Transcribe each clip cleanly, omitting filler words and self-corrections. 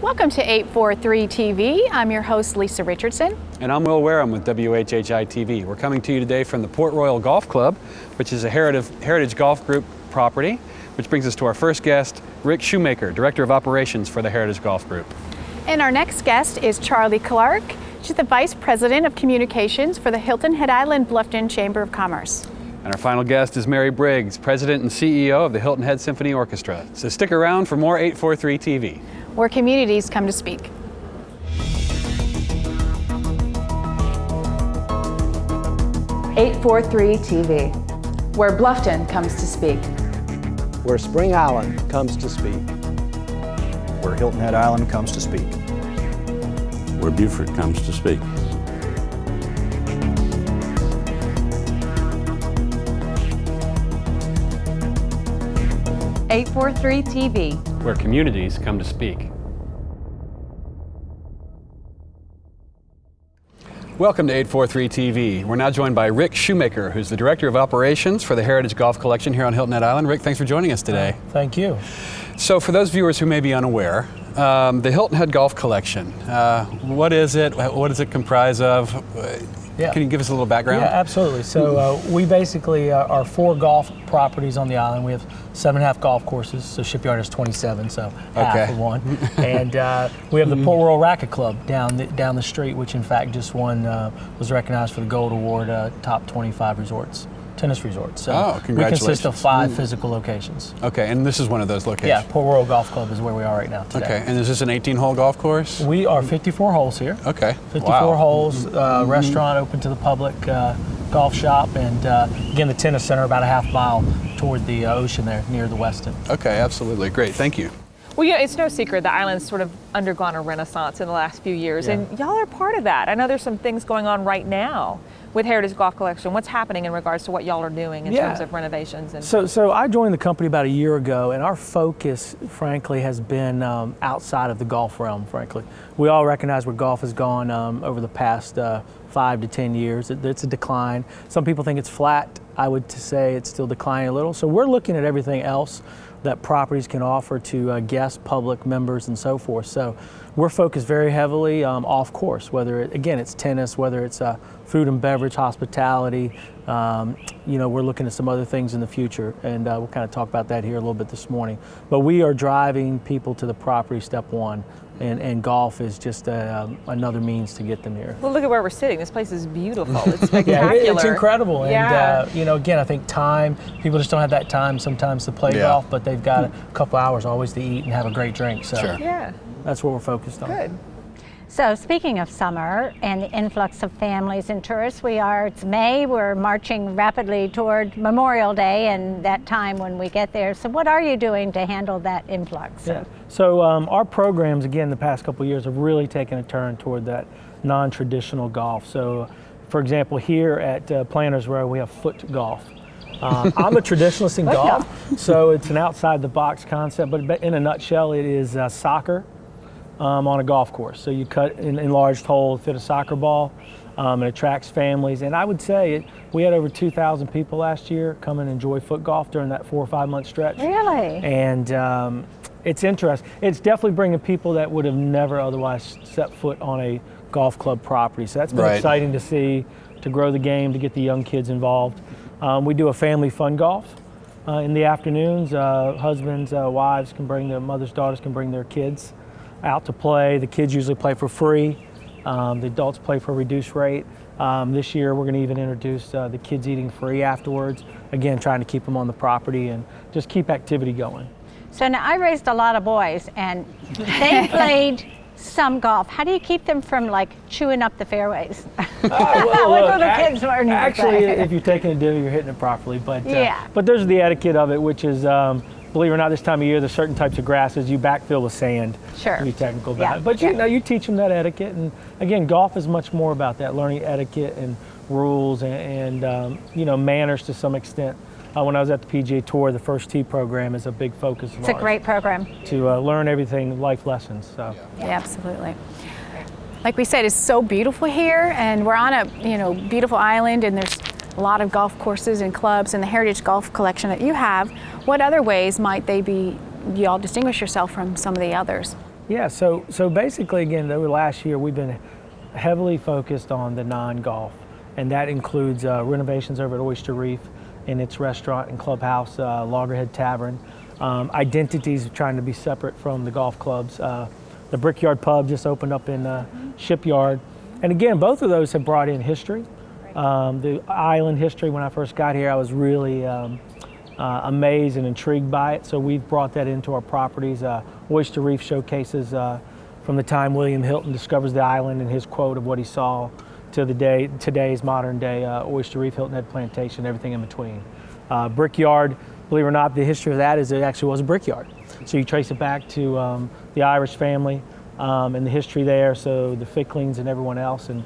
Welcome to 843 TV. I'm your host, Lisa Richardson. And I'm Will Wareham with WHHI-TV. We're coming to you today from the Port Royal Golf Club, which is a Heritage Golf Group property, which brings us to our first guest, Rick Shoemaker, Director of Operations for the Heritage Golf Group. And our next guest is Charlie Clark. She's the Vice President of Communications for the Hilton Head Island Bluffton Chamber of Commerce. And our final guest is Mary Briggs, President and CEO of the Hilton Head Symphony Orchestra. So stick around for more 843 TV, where communities come to speak. 843 TV, where Bluffton comes to speak. Where Spring Island comes to speak. Where Hilton Head Island comes to speak. Where Beaufort comes to speak. .843 TV, where communities come to speak. Welcome to 843 TV. We're now joined by Rick Shoemaker, who's the Director of Operations for the Heritage Golf Collection here on Hilton Head Island. Rick, thanks for joining us today. Thank you. So for those viewers who may be unaware, the Hilton Head Golf Collection, what is it? What does it comprise of? Can you give us a little background? Yeah, absolutely. So we basically are 4 golf properties on the island. We have 7.5 golf courses, so Shipyard is 27, so half of one. And we have the Port Royal Racket Club down the street, which in fact just won, was recognized for the Gold Award, top 25 resorts. Tennis resorts. So congratulations. We consist of 5 physical locations. Okay, and this is one of those locations? Yeah, Port Royal Golf Club is where we are right now today. Okay, and is this an 18-hole golf course? We are 54 holes here. Okay, 54 holes, restaurant open to the public, golf shop, and again, the tennis center about a half mile toward the ocean there near the Westin. Okay, absolutely, great, thank you. Well, yeah, it's no secret the island's sort of undergone a renaissance in the last few years, and y'all are part of that. I know there's some things going on right now with Heritage Golf Collection. What's happening in regards to what y'all are doing in terms of renovations? And So I joined the company about a year ago, and our focus, frankly, has been outside of the golf realm, frankly. We all recognize where golf has gone over the past 5 to 10 years. It's a decline. Some people think it's flat. I would say it's still declining a little. So we're looking at everything else that properties can offer to guests, public members, and so forth. So we're focused very heavily off course, whether it's tennis, whether it's food and beverage, hospitality. We're looking at some other things in the future, and we'll kind of talk about that here a little bit this morning. But we are driving people to the property, step one. And golf is just another means to get them here. well, look at where we're sitting. This place is beautiful. It's spectacular. It's incredible. Yeah. And again, I think time. People just don't have that time sometimes to play golf, but they've got a couple hours always to eat and have a great drink. So that's what we're focused on. Good. So speaking of summer and the influx of families and tourists, it's May, we're marching rapidly toward Memorial Day and that time when we get there. So what are you doing to handle that influx? Yeah. So our programs, again, the past couple of years have really taken a turn toward that non-traditional golf. So for example, here at Planters Row, we have foot golf. I'm a traditionalist in golf, so it's an outside the box concept, but in a nutshell, it is soccer. On a golf course. So you cut an enlarged hole, fit a soccer ball, it attracts families. And I would say we had over 2,000 people last year come and enjoy foot golf during that 4 or 5 month stretch. Really? And it's interesting. It's definitely bringing people that would have never otherwise set foot on a golf club property. So that's been exciting to see, to grow the game, to get the young kids involved. We do a family fun golf. In the afternoons, husbands, wives can bring their mothers, daughters can bring their kids out to play. The kids usually play for free. The adults play for a reduced rate. This year we're going to even introduce the kids eating free afterwards. Again, trying to keep them on the property and just keep activity going. So now I raised a lot of boys and they played some golf. How do you keep them from chewing up the fairways? Actually, if you're taking a divvy, you're hitting it properly. But there's the etiquette of it, which is believe it or not, this time of year, there's certain types of grasses you backfill with sand. Sure. To be technical about it. But you teach them that etiquette, and again, golf is much more about that, learning etiquette and rules and manners to some extent. When I was at the PGA Tour, the First Tee program is a big focus of ours. It's a great program. To learn everything, life lessons. So. Yeah, absolutely. Like we said, it's so beautiful here, and we're on a beautiful island, and there's a lot of golf courses and clubs and the Heritage Golf Collection that you have. What other ways might y'all distinguish yourself from some of the others? Yeah, so basically, again, over the last year, we've been heavily focused on the non-golf, and that includes renovations over at Oyster Reef in its restaurant and clubhouse, Loggerhead Tavern. Identities trying to be separate from the golf clubs. The Brickyard Pub just opened up in Shipyard. And again, both of those have brought in history. The island history, when I first got here, I was really amazed and intrigued by it. So we've brought that into our properties. Oyster Reef showcases from the time William Hilton discovers the island and his quote of what he saw to today's modern day Oyster Reef, Hilton Head Plantation, everything in between. Brickyard, believe it or not, the history of that is it actually was a brickyard. So you trace it back to the Irish family and the history there, so the Ficklings and everyone else and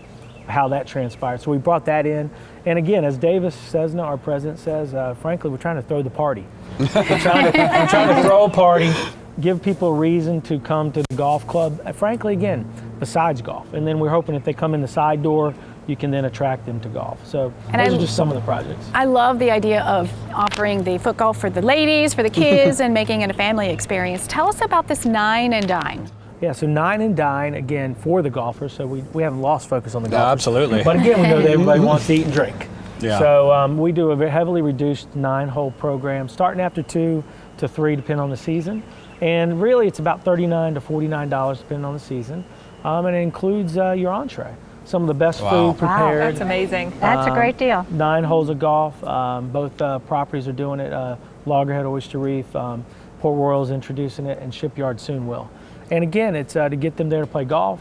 how that transpired. So we brought that in. And again, as Davis Cessna, our president, says, frankly, we're trying to throw the party. we're trying to throw a party, give people a reason to come to the golf club, frankly, again, besides golf. And then we're hoping if they come in the side door, you can then attract them to golf. So those are just some of the projects. I love the idea of offering the foot golf for the ladies, for the kids, and making it a family experience. Tell us about this Nine and Dine. Yeah, so Nine and Dine, again, for the golfers, so we haven't lost focus on the golfers. No, absolutely. But again, we know that everybody wants to eat and drink. Yeah. So we do a very heavily reduced 9-hole program, starting after 2 to 3, depending on the season. And really, it's about $39 to $49, depending on the season. And it includes your entree. Some of the best food prepared. Wow, that's amazing. That's a great deal. 9 holes of golf. Both properties are doing it. Loggerhead, Oyster Reef, Port Royal's introducing it, and Shipyard soon will. And again, it's to get them there to play golf,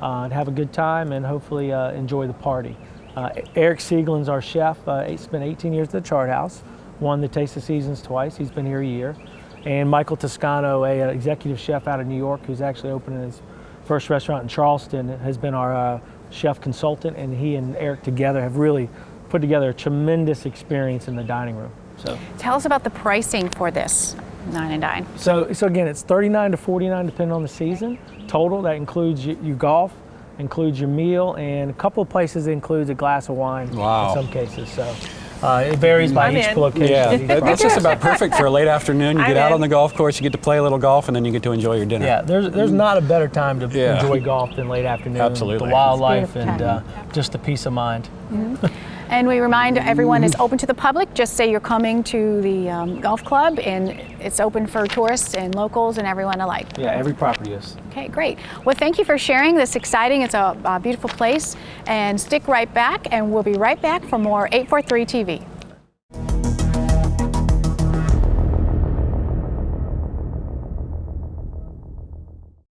and have a good time, and hopefully enjoy the party. Eric Siegelin's our chef. Spent 18 years at the Chart House, won the Taste of Seasons twice. He's been here a year. And Michael Toscano, an executive chef out of New York, who's actually opening his first restaurant in Charleston, has been our chef consultant, and he and Eric together have really put together a tremendous experience in the dining room. So Tell us about the pricing for this Nine and Dine. So again, it's $39 to $49 depending on the season. Total, that includes your golf, includes your meal, and a couple of places includes a glass of wine in some cases. So it varies by each location. Yeah, that's just about perfect for a late afternoon. You get out on the golf course, you get to play a little golf, and then you get to enjoy your dinner. Yeah, there's not a better time to enjoy golf than late afternoon. Absolutely. The wildlife and just the peace of mind. Mm-hmm. And we remind everyone it's open to the public. Just say you're coming to the golf club, and it's open for tourists and locals and everyone alike. Yeah, every property is. Okay, great. Well, thank you for sharing this exciting. It's a beautiful place. And stick right back, and we'll be right back for more 843 TV.